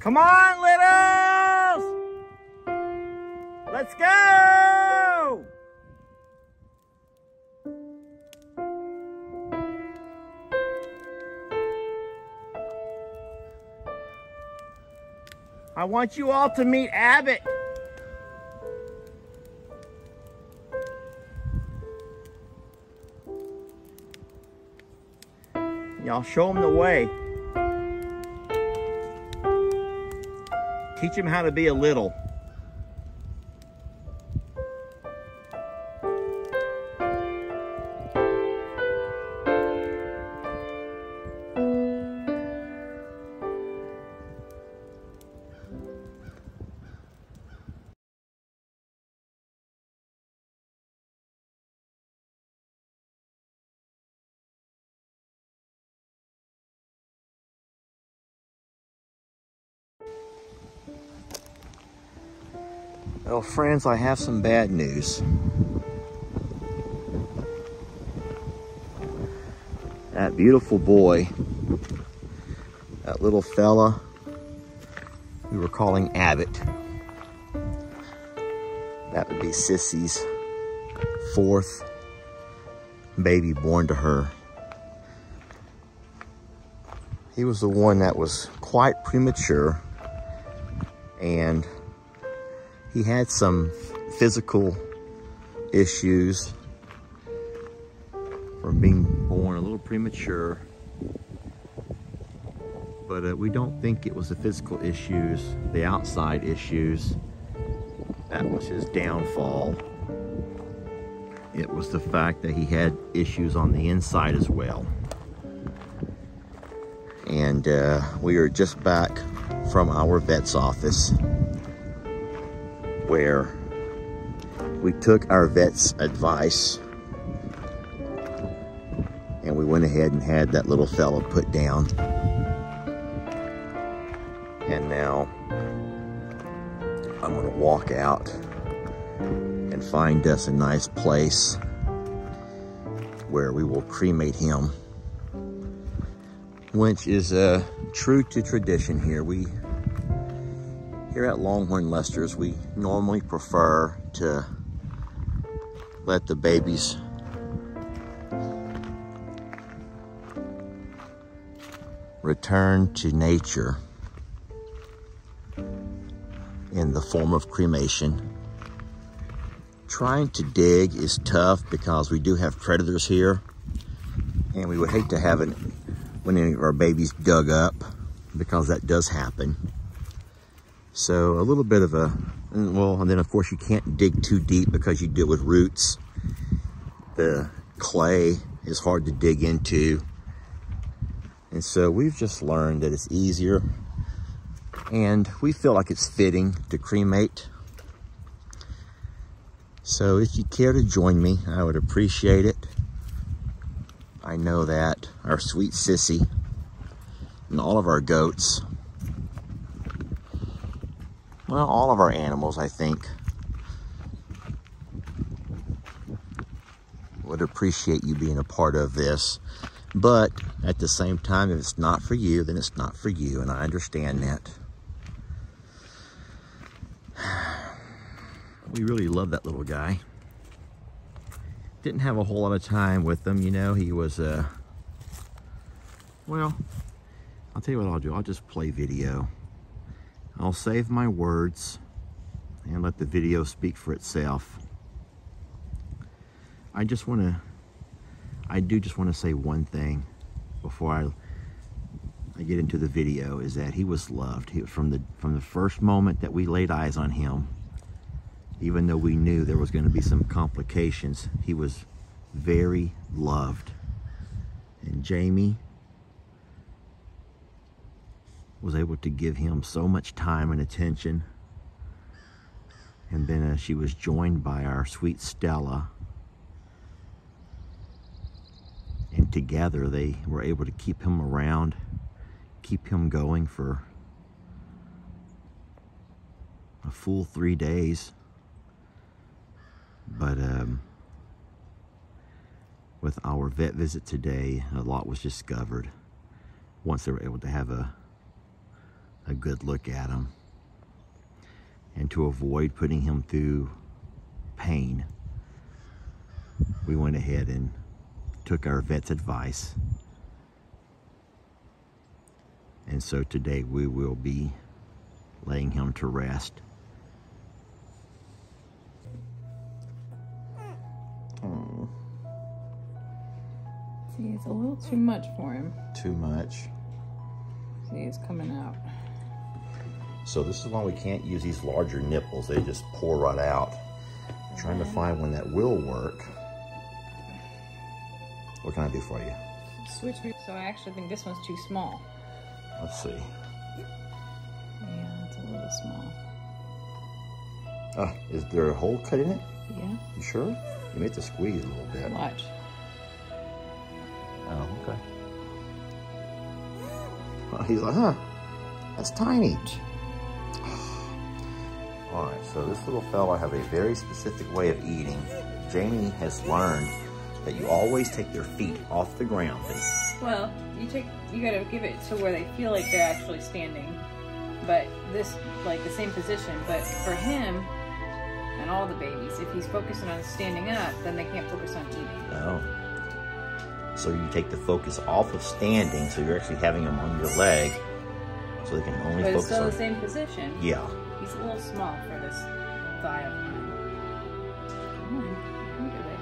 Come on, littles! Let's go! I want you all to meet Abbot. Y'all show him the way. Teach him how to be a little. Well, friends, I have some bad news. That beautiful boy, that little fella we were calling Abbot, that would be Sissy's 4th baby born to her. He was the one that was quite premature, and he had some physical issues from being born a little premature, but we don't think it was the physical issues, the outside issues, that was his downfall. It was the fact that he had issues on the inside as well. And we are just back from our vet's office, where we took our vet's advice and we went ahead and had that little fella put down. And now I'm gonna walk out and find us a nice place where we will cremate him, which is true to tradition here. Here at Longhorn Lester's, we normally prefer to let the babies return to nature in the form of cremation. Trying to dig is tough because we do have predators here, and we would hate to have when any of our babies dug up, because that does happen. So a little bit of and then of course you can't dig too deep because you deal with roots. The clay is hard to dig into. And so we've just learned that it's easier, and we feel like it's fitting to cremate. So if you care to join me, I would appreciate it. I know that our sweet Sissy and all of our goats, well, all of our animals, I think, would appreciate you being a part of this. But at the same time, if it's not for you, then it's not for you, and I understand that. We really love that little guy. Didn't have a whole lot of time with him, you know. He was, well, I'll tell you what I'll do. I'll just play video. I'll save my words and let the video speak for itself. I do just want to say one thing before I get into the video, is that he was loved. From the first moment that we laid eyes on him, even though we knew there was going to be some complications, he was very loved. And Jamie was able to give him so much time and attention. And then she was joined by our sweet Stella. And together they were able to keep him around, keep him going for a full 3 days. But with our vet visit today, a lot was discovered once they were able to have a a good look at him. And to avoid putting him through pain, we went ahead and took our vet's advice. And so today we will be laying him to rest. Oh. See, it's a little too much for him. Too much. See, it's coming out. So this is why we can't use these larger nipples. They just pour right out. I'm trying to find one that will work. What can I do for you? Switch me. So I actually think this one's too small. Let's see. Yeah, it's a little small. Is there a hole cut in it? Yeah. You sure? You may have to squeeze a little bit. Watch. Oh, okay. Well, he's like, huh, that's tiny. All right, so this little fella have a very specific way of eating. Jamie has learned that you always take their feet off the ground. Well, you gotta give it to where they feel like they're actually standing. But this, like the same position, but for him and all the babies, if he's focusing on standing up, then they can't focus on eating. Oh. So you take the focus off of standing, so you're actually having them on your leg, so they can only focus on... But it's still the same position. Yeah. He's a little small for this thigh of mine. Come on, you can do it.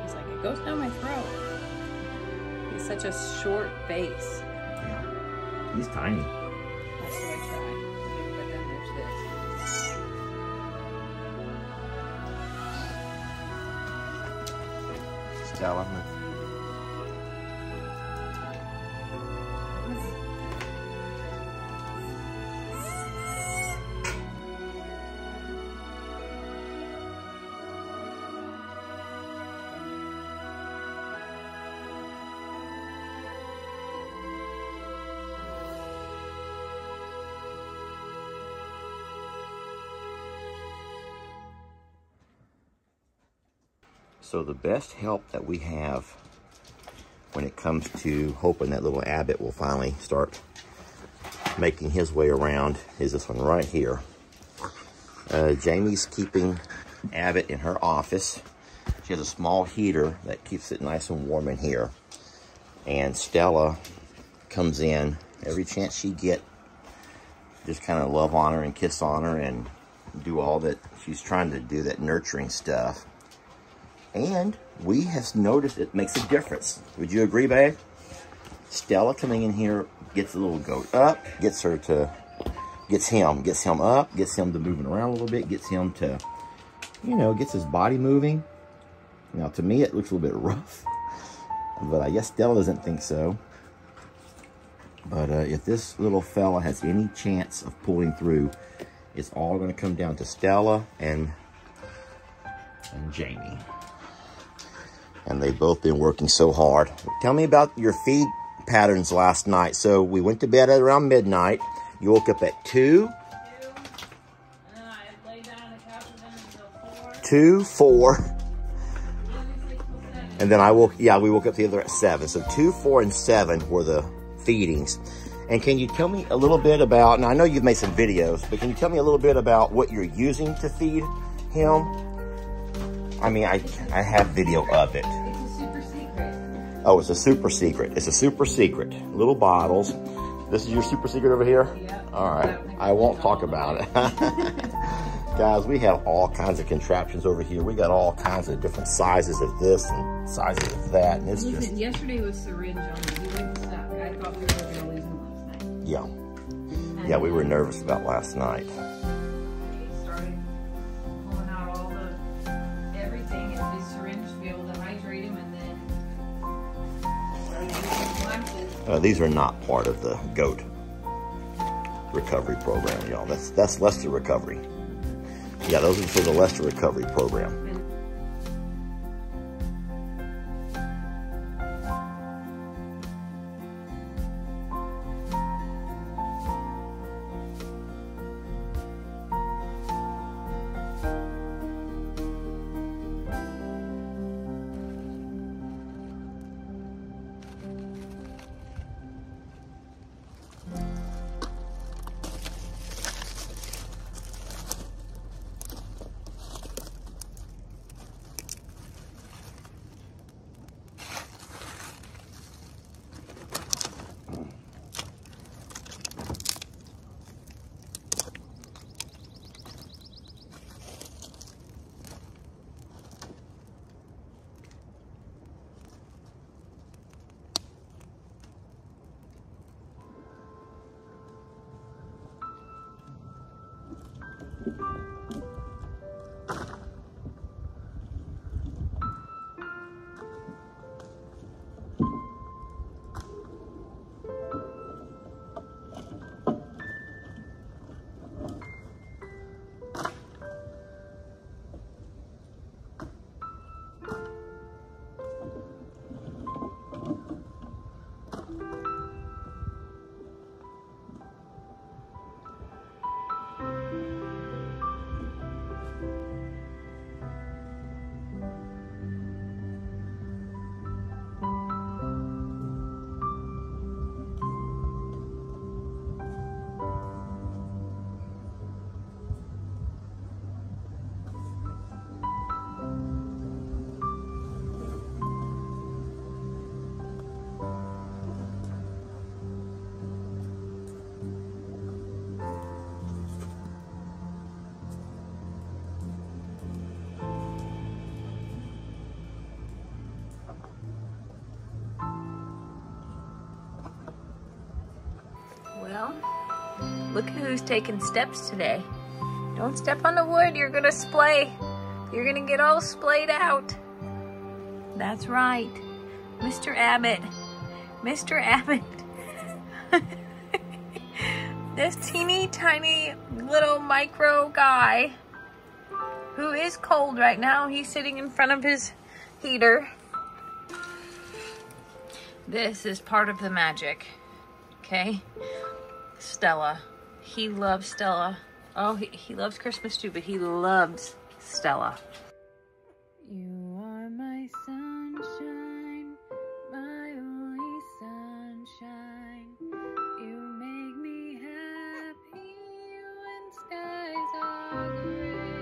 He's like, it goes down my throat. He's such a short face. Yeah. He's tiny. That's what I try. But then there's this. Stella. So the best help that we have when it comes to hoping that little Abbot will finally start making his way around is this one right here. Jamie's keeping Abbot in her office. She has a small heater that keeps it nice and warm in here. And Stella comes in every chance she get, just kind of love on her and kiss on her and do all that she's trying to do, that nurturing stuff. And we have noticed it makes a difference. Would you agree, babe? Stella coming in here gets the little goat up, gets him up, gets him to moving around a little bit, gets him to, you know, gets his body moving. Now, to me, it looks a little bit rough, but I guess Stella doesn't think so. But if this little fella has any chance of pulling through, it's all going to come down to Stella and Jamie. And they've both been working so hard. Tell me about your feed patterns last night. So we went to bed at around midnight. You woke up at 2. And then I laid down on the couch with them until 4. 2, 4. And then we woke up together at 7. So 2, 4, and 7 were the feedings. And can you tell me a little bit about, and I know you've made some videos, but can you tell me a little bit about what you're using to feed him? I mean, I have video of it. It's a super secret. Oh, it's a super secret. It's a super secret. Little bottles. This is your super secret over here? Yep. All right. I won't talk about it. Guys, we have all kinds of contraptions over here. We got all kinds of different sizes of this and sizes of that. And it's just... Yesterday was syringe only. We wouldn't stop. I thought we were going to lose him last night. Yeah. Yeah, we were nervous about last night. These are not part of the goat recovery program, y'all. That's Lester recovery. Yeah, those are for the Lester recovery program. Well, look who's taking steps today. Don't step on the wood, you're gonna splay. You're gonna get all splayed out. That's right, Mr. Abbot. Mr. Abbot. This teeny tiny little micro guy who is cold right now. He's sitting in front of his heater. This is part of the magic, okay? Stella. He loves Stella. Oh, he loves Christmas too, but he loves Stella. You are my sunshine, my only sunshine. You make me happy when skies are gray.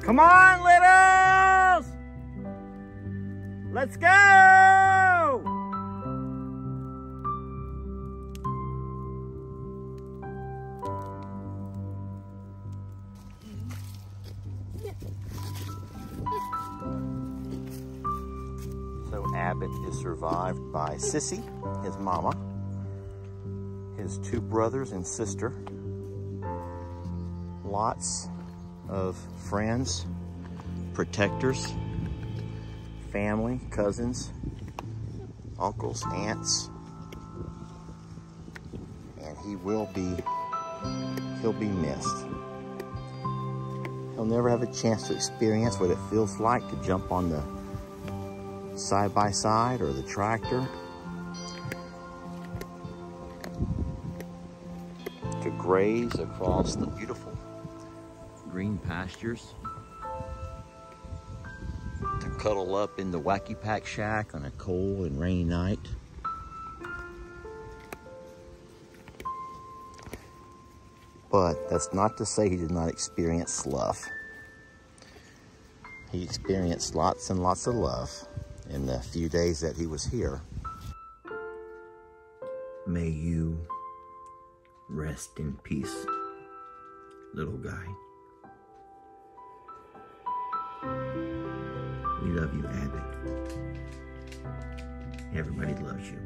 Come on, littles! Let's go! So Abbot is survived by Sissy, his mama, his 2 brothers and sister, lots of friends, protectors, family, cousins, uncles, aunts, and he'll be missed. He'll never have a chance to experience what it feels like to jump on the side-by-side or the tractor, to graze across the beautiful green pastures, to cuddle up in the Wacky Pack shack on a cold and rainy night. But that's not to say he did not experience slough. He experienced lots and lots of love in the few days that he was here. May you rest in peace, little guy. We love you, Abbot. Everybody loves you.